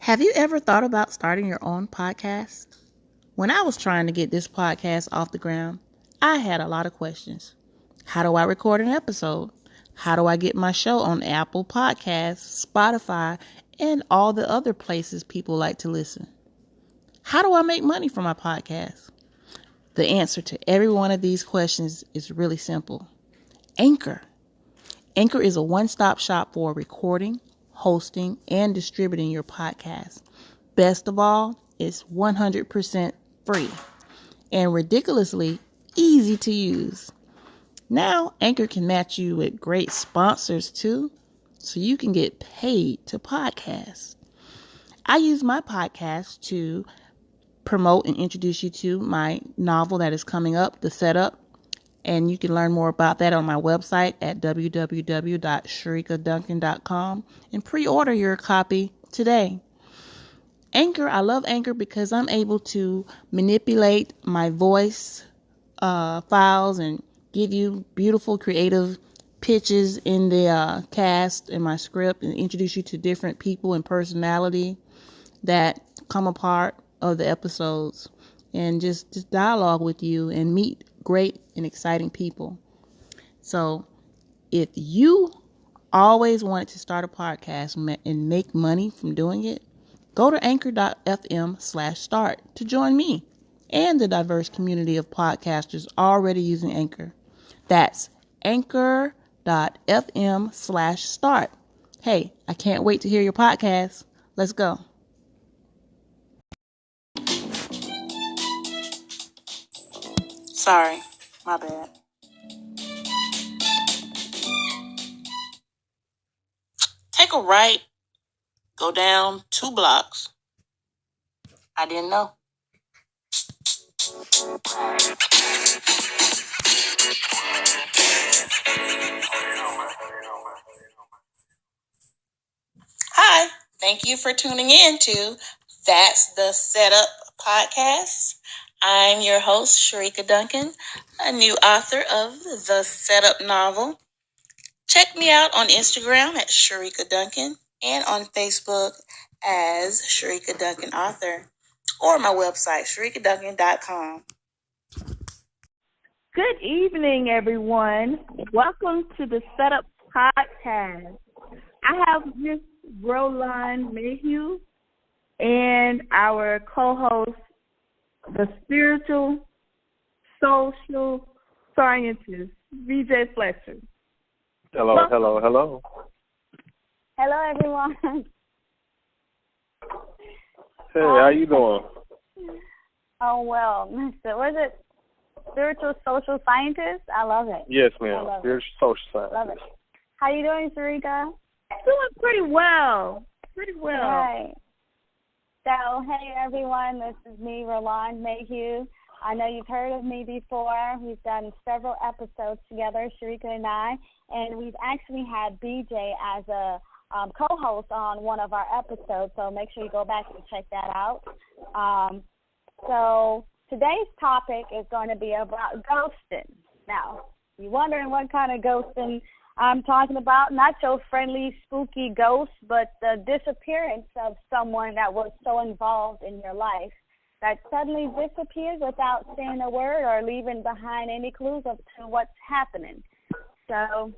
Have you ever thought about starting your own podcast? When I was trying to get this podcast off the ground, I had a lot of questions. How do I record an episode? How do I get my show on Apple Podcasts, Spotify, and all the other places people like to listen? How do I make money from my podcast? The answer to every one of these questions is really simple. Anchor. Anchor is a one-stop shop for recording, hosting, and distributing your podcast. Best of all, it's 100% free and ridiculously easy to use. Now, Anchor can match you with great sponsors too, so you can get paid to podcast. I use my podcast to promote and introduce you to my novel that is coming up, The Setup. And you can learn more about that on my website at www.sharikaduncan.com and pre-order your copy today. Anchor, I love Anchor because I'm able to manipulate my voice files and give you beautiful creative pitches in the cast in my script and introduce you to different people and personality that come a part of the episodes and just dialogue with you and meet great and exciting people. So if you always wanted to start a podcast and make money from doing it, go to anchor.fm/start to join me and the diverse community of podcasters already using Anchor. That's anchor.fm/start. Hey, I can't wait to hear your podcast. Let's go. Sorry, my bad. Take a right, go down 2 blocks. I didn't know. Hi, thank you for tuning in to That's the Setup podcast. I'm your host, Sharika Duncan, a new author of the Setup novel. Check me out on Instagram at Sharika Duncan and on Facebook as Sharika Duncan Author or my website, sharikaduncan.com. Good evening, everyone. Welcome to the Setup podcast. I have Miss Roland Mayhew and our co-host, the spiritual social scientist, VJ Fletcher. Hello. Hello, everyone. Hey, how you doing? Oh, well, Mr. Was it spiritual social scientist? I love it. Yes, ma'am. Spiritual social scientist. Love it. How you doing, Sharika? Doing pretty well. Right. So, hey, everyone. This is me, Roland Mayhew. I know you've heard of me before. We've done several episodes together, Sharika and I, and we've actually had BJ as a co-host on one of our episodes, so make sure you go back and check that out. So today's topic is going to be about ghosting. Now, you're wondering what kind of ghosting I'm talking about? Not your friendly, spooky ghost, but the disappearance of someone that was so involved in your life that suddenly disappears without saying a word or leaving behind any clues of to what's happening. So,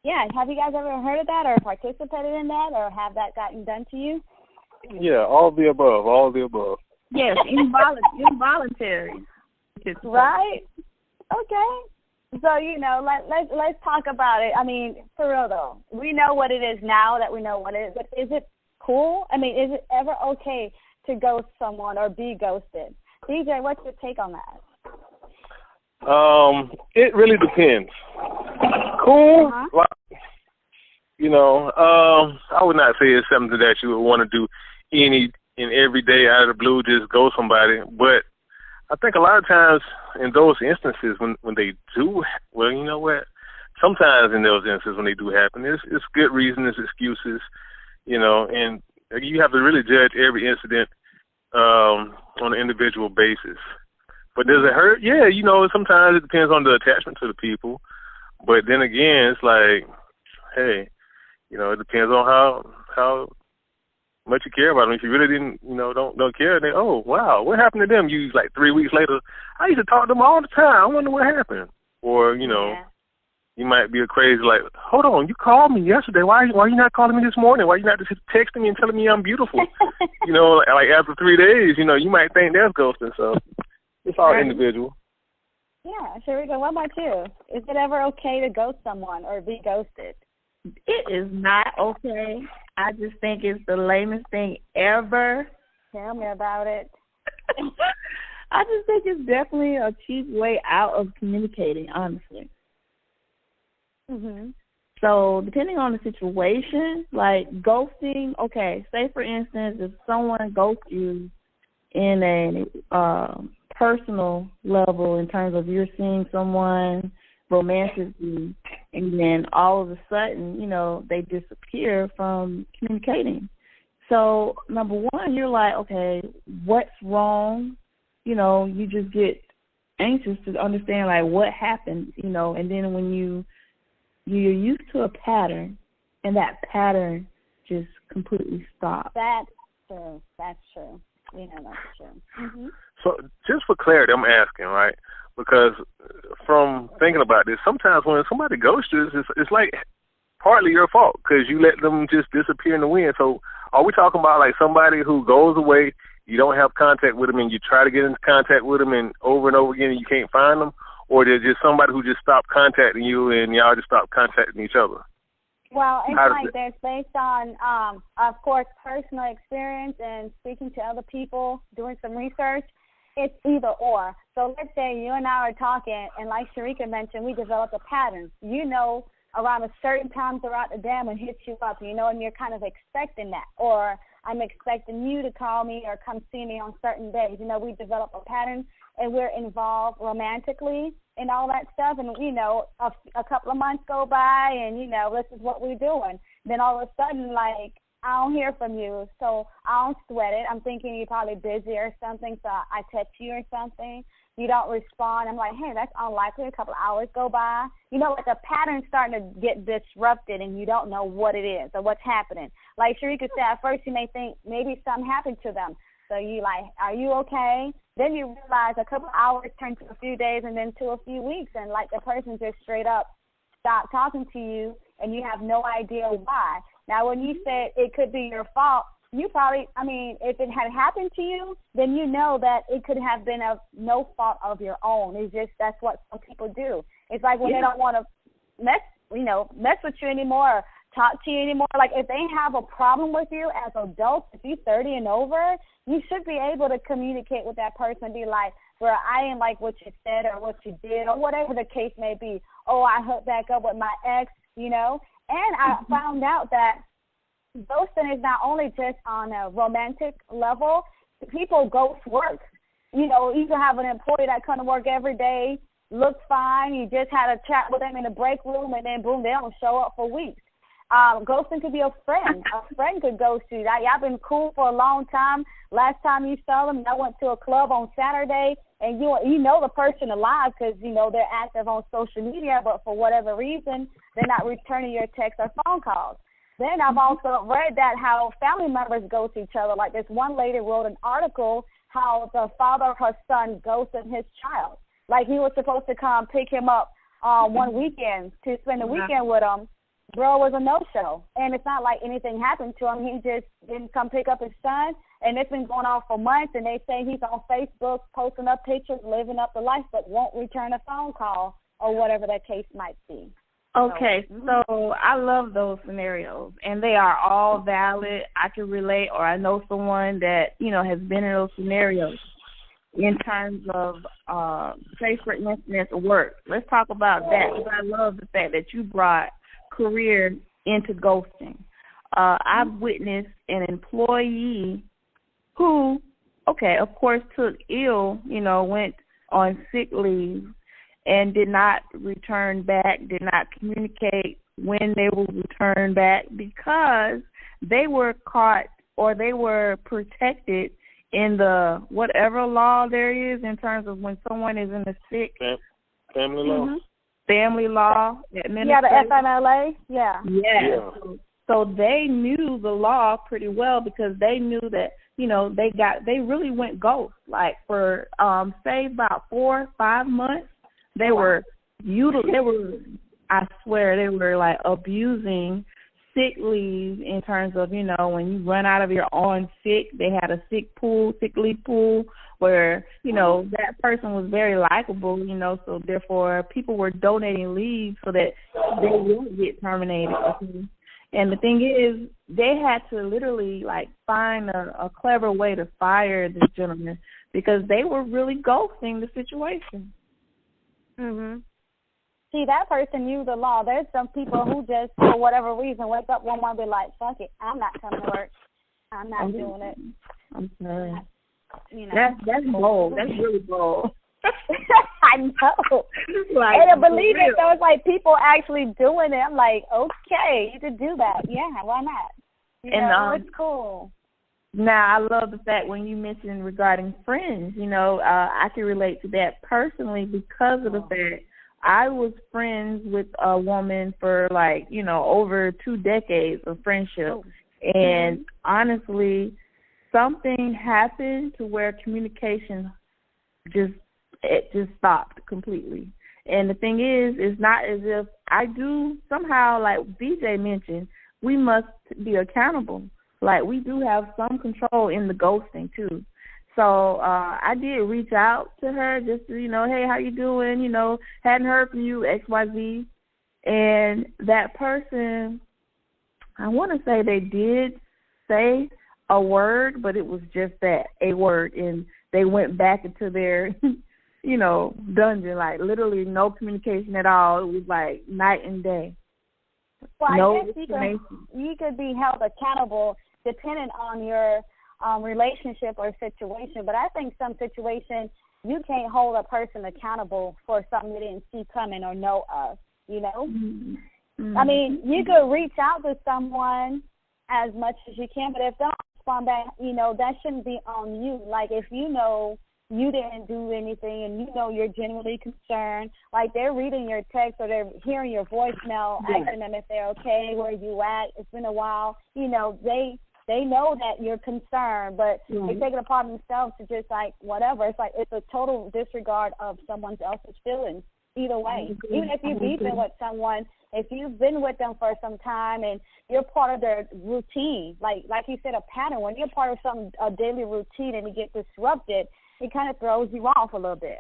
yeah, have you guys ever heard of that or participated in that or have that gotten done to you? Yeah, all the above. Yes, involuntary. Right? Okay. So, let's talk about it. I mean, for real, though, we know what it is now that we know what it is, but is it cool? I mean, is it ever okay to ghost someone or be ghosted? DJ, what's your take on that? It really depends. Cool, Uh-huh. I would not say it's something that you would want to do any and every day out of the blue, just ghost somebody. But I think a lot of times in those instances when they do, well, you know what? Sometimes in those instances when they do happen, it's good reason, it's excuses, and you have to really judge every incident on an individual basis. But does it hurt? Yeah, sometimes it depends on the attachment to the people. But then again, it's like, hey, it depends on how much you care about them. If you really didn't, don't care, then, oh, wow, what happened to them? You, like, 3 weeks later, I used to talk to them all the time. I wonder what happened. Or, you might be a crazy, like, hold on, you called me yesterday. Why are you not calling me this morning? Why are you not just texting me and telling me I'm beautiful? Like after 3 days, you might think that's ghosting. So it's all individual. Yeah, Sharika, what about you? Is it ever okay to ghost someone or be ghosted? It is not okay. I just think it's the lamest thing ever. Tell me about it. I just think it's definitely a cheap way out of communicating, honestly. Mhm. So depending on the situation, like ghosting, okay, say for instance, if someone ghosts you in a personal level in terms of you're seeing someone romantically and then all of a sudden, they disappear from communicating. So number one, you're like, okay, what's wrong? You just get anxious to understand like what happened, and then when you're used to a pattern and that pattern just completely stops. That's true. That's true. Mm-hmm. So just for clarity, I'm asking, right? Because from thinking about this, sometimes when somebody ghosts you, it's like partly your fault because you let them just disappear in the wind. So are we talking about like somebody who goes away, you don't have contact with them, and you try to get into contact with them, and over again you can't find them? Or there's just somebody who just stopped contacting you and y'all just stopped contacting each other? Well, it's like that's based on, of course, personal experience and speaking to other people, doing some research. It's either or. So let's say you and I are talking, and like Sharika mentioned, we develop a pattern. Around a certain time throughout the day, I'm going to hit you up, and you're kind of expecting that. Or I'm expecting you to call me or come see me on certain days. We develop a pattern, and we're involved romantically and all that stuff. And, a couple of months go by, and, this is what we're doing. Then all of a sudden, like, I don't hear from you, so I don't sweat it. I'm thinking you're probably busy or something, so I text you or something. You don't respond. I'm like, hey, that's unlikely. A couple of hours go by. Like the pattern's starting to get disrupted, and you don't know what it is or what's happening. Like Sharika said, at first you may think maybe something happened to them. So you like, are you okay? Then you realize a couple of hours turn to a few days and then to a few weeks, and like the person just straight up stopped talking to you, and you have no idea why. Now, when you said it could be your fault, you probably, if it had happened to you, then you know that it could have been of no fault of your own. It's just that's what some people do. It's like when they don't want to mess with you anymore, or talk to you anymore. Like if they have a problem with you as adults, if you're 30 and over, you should be able to communicate with that person and be like, well, I didn't like what you said or what you did or whatever the case may be. Oh, I hooked back up with my ex, And I found out that ghosting is not only just on a romantic level. People ghost work. You can have an employee that come to work every day, looks fine. You just had a chat with them in the break room, and then boom, they don't show up for weeks. Ghosting could be a friend. A friend could ghost you. Y'all been cool for a long time. Last time you saw them, y'all went to a club on Saturday, and you know the person alive because, they're active on social media, but for whatever reason, they're not returning your texts or phone calls. Then I've also read that how family members ghost each other. Like this one lady wrote an article how the father of her son ghosted his child. Like he was supposed to come pick him up one weekend to spend the weekend with him. Bro was a no-show. And it's not like anything happened to him. He just didn't come pick up his son. And it's been going on for months. And they say he's on Facebook posting up pictures, living up the life, but won't return a phone call or whatever that case might be. Okay, so I love those scenarios, and they are all valid. I can relate, or I know someone that, has been in those scenarios in terms of, say, for instance, work. Let's talk about that, because I love the fact that you brought career into ghosting. I've witnessed an employee who, of course, took ill, went on sick leave, and did not return back, did not communicate when they will return back because they were caught or they were protected in the whatever law there is in terms of when someone is in the sick. Family law. Family law. Yeah, the FMLA. Yeah. Yeah. So they knew the law pretty well because they knew that, they really went ghost. Like for say about 4 or 5 months, they were I swear they were like abusing sick leave in terms of, when you run out of your own sick, they had a sick leave pool where, that person was very likable, so therefore people were donating leave so that they wouldn't get terminated. And the thing is, they had to literally like find a clever way to fire this gentleman because they were really ghosting the situation. Mhm. See, that person knew the law. There's some people who just, for whatever reason, wake up one morning and be like, fuck it, I'm not coming to work. I'm not doing it. I'm sorry. That's bold. That's really bold. I know. Like, and to believe it, so it's like people actually doing it. I'm like, okay, you could do that. Yeah, why not? It's cool. Now, I love the fact when you mentioned regarding friends, I can relate to that personally because of the fact I was friends with a woman for over 2 decades of friendship. And honestly, something happened to where communication just stopped completely. And the thing is, it's not as if I do somehow, like BJ mentioned, we must be accountable. Like we do have some control in the ghosting too. So I did reach out to her just to, hey, how you doing? Hadn't heard from you, XYZ. And that person, I want to say they did say a word, but it was just that, a word. And they went back into their, dungeon, like literally no communication at all. It was like night and day. Well, I guess you could be held accountable depending on your relationship or situation, but I think some situations you can't hold a person accountable for something they didn't see coming or know of, Mm-hmm. I mean, you could reach out to someone as much as you can, but if they don't respond back, that shouldn't be on you. Like if you didn't do anything and you're genuinely concerned, like they're reading your text or they're hearing your voicemail, asking them if they're okay, where you at, it's been a while, they know that you're concerned, but they take it upon themselves to just like whatever. It's like it's a total disregard of someone else's feelings. Either way, even if you're beefing with someone, if you've been with them for some time and you're part of their routine, like you said, a pattern. When you're part of a daily routine and you get disrupted, it kind of throws you off a little bit.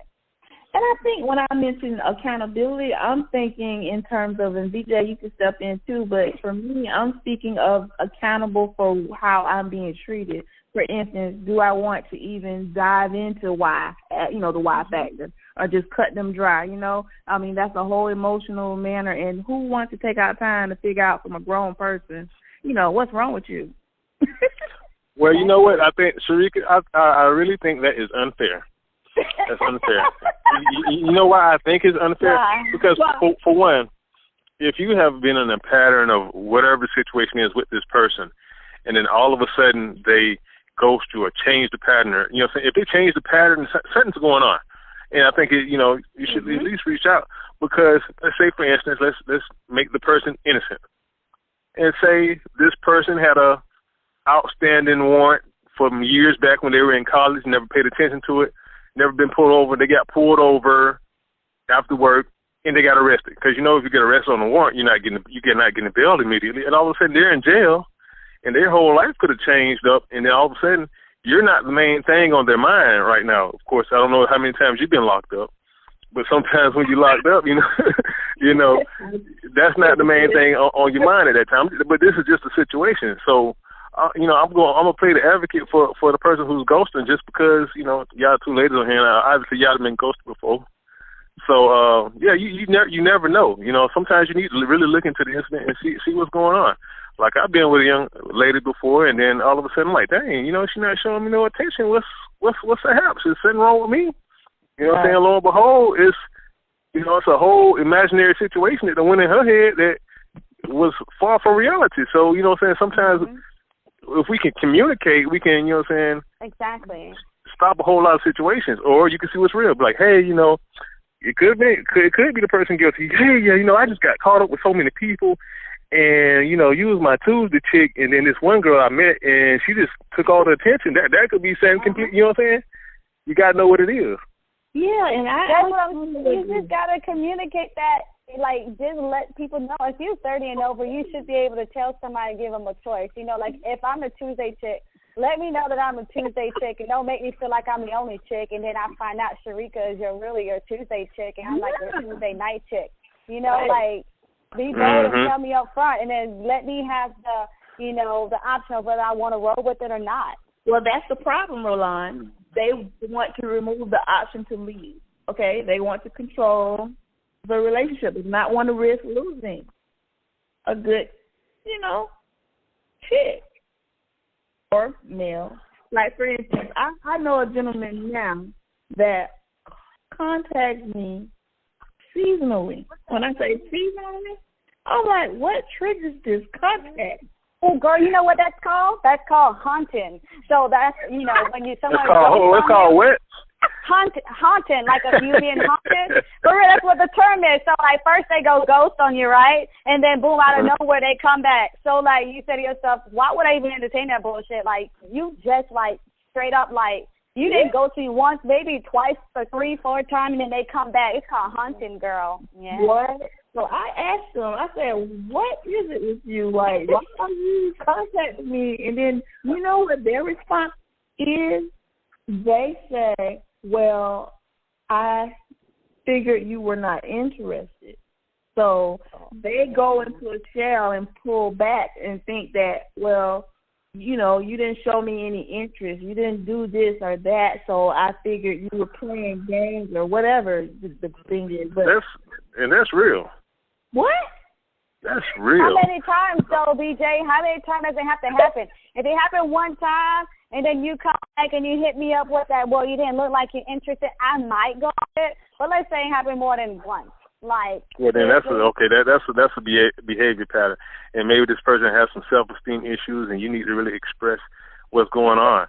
And I think when I mention accountability, I'm thinking in terms of, and BJ, you can step in too, but for me, I'm speaking of accountable for how I'm being treated. For instance, do I want to even dive into why, the why factor, or just cut them dry, I mean, that's a whole emotional manner, and who wants to take out time to figure out from a grown person, what's wrong with you? Well, you know what? I think, Sharika, I really think that is unfair. That's unfair. You know why I think it's unfair? Why? Because, for one, if you have been in a pattern of whatever the situation is with this person, and then all of a sudden they ghost you or change the pattern, or, if they change the pattern, something's going on. And I think, you should at least reach out. Because, let's say, for instance, let's make the person innocent. And say this person had a outstanding warrant from years back when they were in college, never paid attention to it, never been pulled over. They got pulled over after work, and they got arrested. Because if you get arrested on a warrant, you're not getting bailed immediately. And all of a sudden they're in jail, and their whole life could have changed up. And then all of a sudden you're not the main thing on their mind right now. Of course, I don't know how many times you've been locked up, but sometimes when you're locked up, that's not the main thing on your mind at that time. But this is just a situation, so. I'm gonna play the advocate for the person who's ghosting just because y'all two ladies on here. Obviously y'all have been ghosted before, so you never know. Sometimes you need to really look into the incident and see what's going on. Like I've been with a young lady before, and then all of a sudden, I'm like, dang, she's not showing me no attention. What's the haps? Is something wrong with me? What I'm saying? Lo and behold, it's a whole imaginary situation that went in her head that was far from reality. So sometimes. Mm-hmm. If we can communicate, we can, exactly, stop a whole lot of situations. Or you can see what's real. Be like, hey, it could be the person guilty. Hey, I just got caught up with so many people, and you was my Tuesday chick, and then this one girl I met, and she just took all the attention. That could be saying complete. You know what I'm saying? You gotta know what it is. Yeah, and that's what I'm saying. You just gotta communicate that. Like, just let people know. If you're 30 and over, you should be able to tell somebody, give them a choice. Like, if I'm a Tuesday chick, let me know that I'm a Tuesday chick, and don't make me feel like I'm the only chick, and then I find out Sharika is really your Tuesday chick, and I'm like your Tuesday night chick. Like, be bold and tell me up front, and then let me have the option of whether I want to roll with it or not. Well, that's the problem, Roland. They want to remove the option to leave. Okay, they want to control the relationship. They do not want to risk losing a good, chick or male. Like, for instance, I know a gentleman now that contacts me seasonally. When I say seasonally, I'm like, what triggers this contact? Oh, girl, you know what that's called? That's called haunting. So that's, when someone... It's called what? Haunting, like if you being haunted. For real, that's what the term is. So, like, first they go ghost on you, right? And then, boom, out of nowhere, they come back. So, like, you say to yourself, why would I even entertain that bullshit? Like, you just, like, straight up, like, you didn't go to you once, maybe twice or 3, 4 times, and then they come back. It's called haunting, girl. Yeah. What? So I asked them, I said, what is it with you? Like, why are you contacting me? And then, you know what their response is? They say, well, I figured you were not interested. So they go into a shell and pull back and think that, well, you didn't show me any interest. You didn't do this or that, so I figured you were playing games or whatever the thing is. But that's real. What? That's real. How many times, though, BJ? How many times does it have to happen? If it happened one time and then you come back and you hit me up with that, well, you didn't look like you're interested, I might go with it. But let's say it happened more than once. Like, well, then that's a behavior pattern, and maybe this person has some self-esteem issues, and you need to really express what's going on.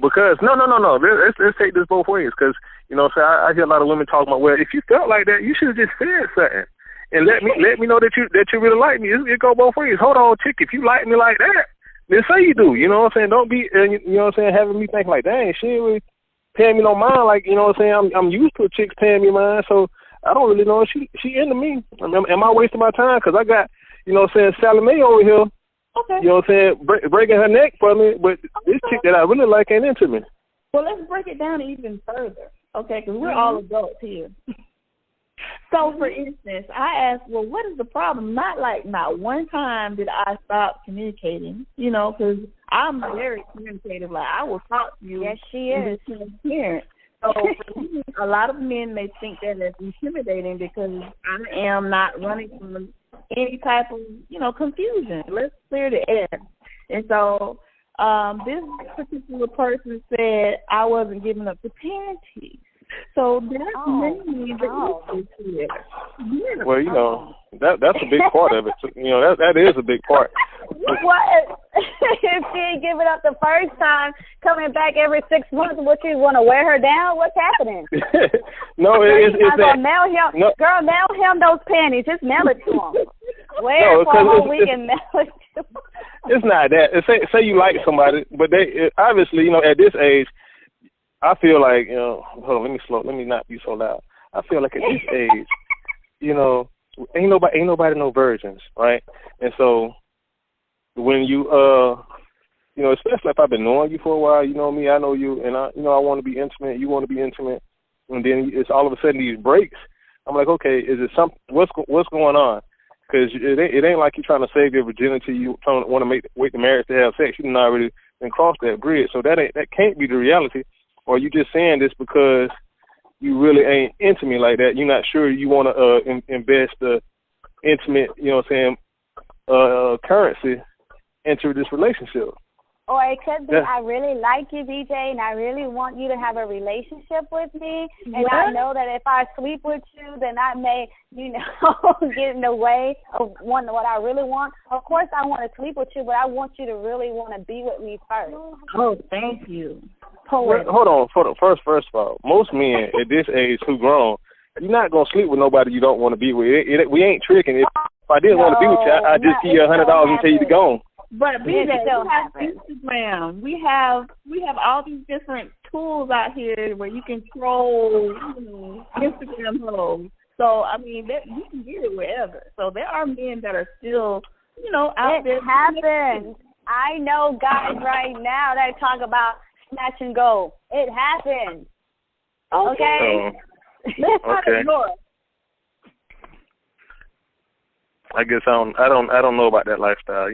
Because no, let's take this both ways. Because so I hear a lot of women talking about, well, if you felt like that, you should have just said something. And let me know that you really like me. It go both ways. Hold on, chick. If you like me like that, then say you do. You know what I'm saying? Don't be, having me think like, dang, she ain't really paying me no mind. Like, I'm used to a chick paying me mind, so I don't really know if she into me. Am I wasting my time? Because I got, Salome over here. Okay. Breaking her neck for me, but this chick that I really like ain't into me. Well, let's break it down even further, okay? Because we're all adults here. So, for instance, I asked, well, what is the problem? Not one time did I stop communicating, because I'm very communicative. Like, I will talk to you. Yes, she is. Transparent. So, for me, a lot of men may think that it's intimidating because I am not running from any type of, confusion. Let's clear the air. And so, this particular person said I wasn't giving up the panties. So that's mainly the issue here. Yeah. Well, that's a big part of it. That is a big part. What? If she ain't giving up the first time, coming back every 6 months, what, you want to wear her down? What's happening? No, it's that. Mail him, no. Girl, mail him those panties. Just mail it to him. Wear it for a whole week and mail it to him. It's not that. Say you like somebody, but they obviously, at this age, I feel like, hold on, let me not be so loud. I feel like at this age, ain't nobody no virgins, right? And so when you, especially if I've been knowing you for a while, you know me, I know you, and I want to be intimate, you want to be intimate, and then it's all of a sudden these breaks. I'm like, okay, is it something? What's going on? Because it ain't like you're trying to save your virginity. You want to wait the marriage to have sex. You done already been crossed that bridge, so that can't be the reality. Or you just saying this because you really ain't into me like that. You're not sure you want to invest the intimate, currency into this relationship. Or it could be, I really like you, BJ, and I really want you to have a relationship with me. And I know that if I sleep with you, then I may, get in the way of what I really want. Of course, I want to sleep with you, but I want you to really want to be with me first. Oh, thank you. Well, hold on. First of all, most men at this age who grown, you're not going to sleep with nobody you don't want to be with. We ain't tricking. If I didn't want to be with you, I'd just give you $100 and tell you to go. But BJ, we have Instagram. We have all these different tools out here where you can troll, Instagram hoes. So I mean, you can get it wherever. So there are men that are still, out there. It happens. I know guys right now that talk about snatch and go. It happens. Okay. Let's not ignore it. I guess I don't know about that lifestyle.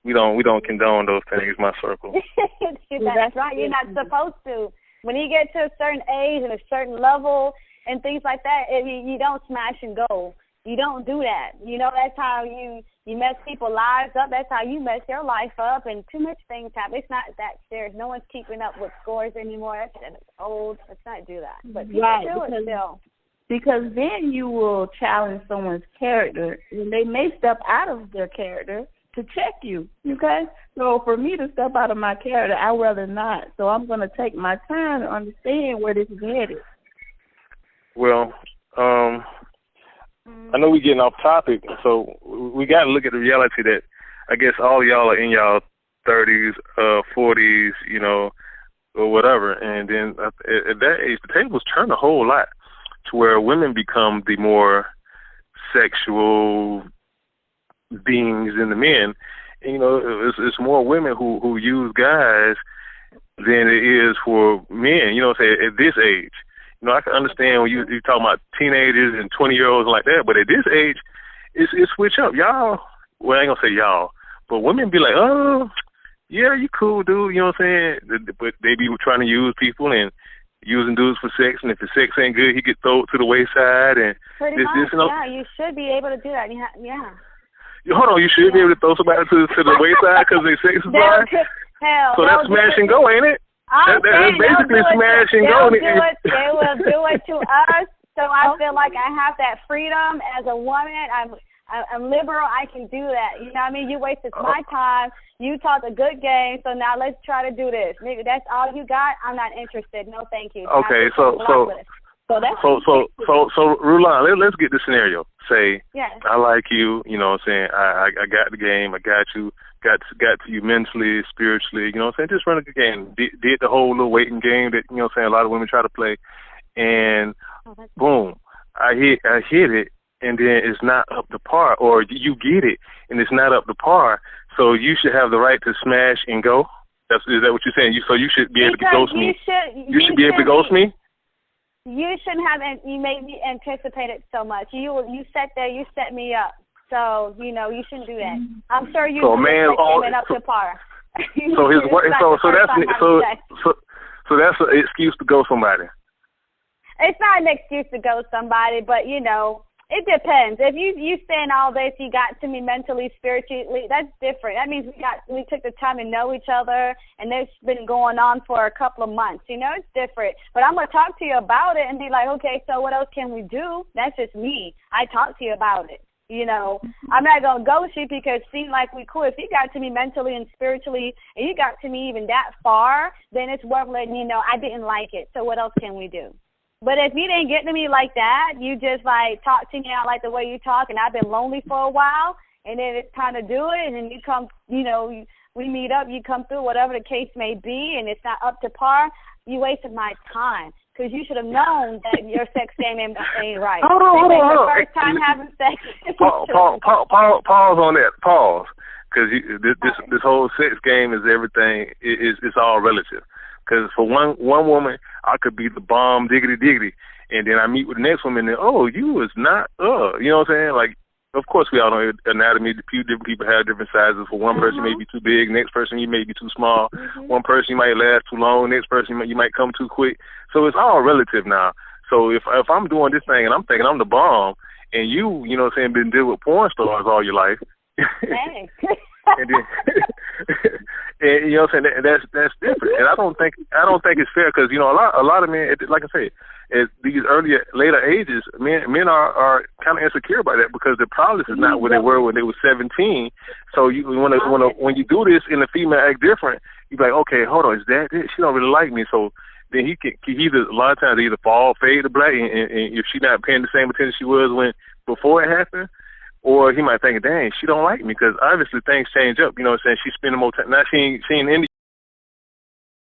We don't condone those things in my circle. That's right. You're not supposed to. When you get to a certain age and a certain level and things like that, you don't smash and go. You don't do that. That's how you mess people's lives up. That's how you mess your life up. And too much things happen. It's not that serious. No one's keeping up with scores anymore. That's old. Let's not do that. But people do it still. Because then you will challenge someone's character, and they may step out of their character to check you, okay? So for me to step out of my character, I'd rather not. So I'm going to take my time to understand where this is headed. Well, I know we're getting off topic, so we got to look at the reality that I guess all y'all are in y'all 30s, 40s, or whatever. And then at that age, the tables turn a whole lot to where women become the more sexual beings than the men. And, it's more women who use guys than it is for men, say at this age. I can understand when you talking about teenagers and 20-year-olds like that, but at this age, it's switch up. Y'all, well, I ain't going to say y'all, but women be like, oh, yeah, you cool, dude, you know what I'm saying? But they be trying to use people and using dudes for sex, and if the sex ain't good, he get thrown to the wayside. And pretty much, yeah, you should be able to do that. Yeah. Hold on, you should be able to throw somebody to the wayside because they sex is bad? So that's smash and go, ain't it? That's basically smash and go. They will do it to us. So I feel like I have that freedom as a woman. I'm liberal. I can do that. You know what I mean? You wasted my time. You taught a good game. So now let's try to do this. Nigga, that's all you got. I'm not interested. No, thank you. Okay, so Rulan, let's get the scenario. Say, I like you. You know what I'm saying? I got the game. I got you. Got to you mentally, spiritually. You know what I'm saying? Just run a good game. Did the whole little waiting game that a lot of women try to play, and boom, I hit it, and then it's not up to par, or you get it and it's not up to par. So you should have the right to smash and go. Is that what you're saying? So you should be able to ghost me. You should be able to ghost me. You shouldn't have. You made me anticipate it so much. You sat there. You set me up. So you shouldn't do that. I'm sure you. So man, up to par. So that's an excuse to go somebody. It's not an excuse to go somebody, but it depends. If you spend all this, you got to me mentally, spiritually, that's different. That means we took the time to know each other, and it's been going on for a couple of months. It's different. But I'm gonna talk to you about it and be like, okay, so what else can we do? That's just me. I talk to you about it. I'm not gonna ghost you because it seemed like we cool. If you got to me mentally and spiritually, and you got to me even that far, then it's worth letting you know I didn't like it. So what else can we do? But if you didn't get to me like that, you just talk to me out like the way you talk, and I've been lonely for a while, and then it's time to do it, and then you come, we meet up, you come through, whatever the case may be, and it's not up to par, you wasted my time. Because you should have known that your sex game ain't right. Hold on. First time having sex. Pause on that. Pause. Because this whole sex game is everything. It's all relative. Because for one woman, I could be the bomb diggity, and then I meet with the next woman, and you was not. You know what I'm saying? Like, of course, we all know anatomy. Different people have different sizes. For one person, you may be too big. Next person, you may be too small. One person, you might last too long. Next person, you might come too quick. So it's all relative now. So if I'm doing this thing and I'm thinking I'm the bomb, and you know what I'm saying, been dealing with porn stars all your life, and then, and you know what I'm saying, that's different. And I don't think it's fair because a lot of men, like I said, at these later ages, men are kind of insecure about that because the problems is not where they were when they were 17. So when you do this and the female act different, you be like, okay, hold on, is that it? She don't really like me, so. Then he either a lot of times fade to black, and if she's not paying the same attention she was before it happened, Or he might think, dang, she don't like me because obviously things change up. You know what I'm saying? She's spending more time. Now she ain't in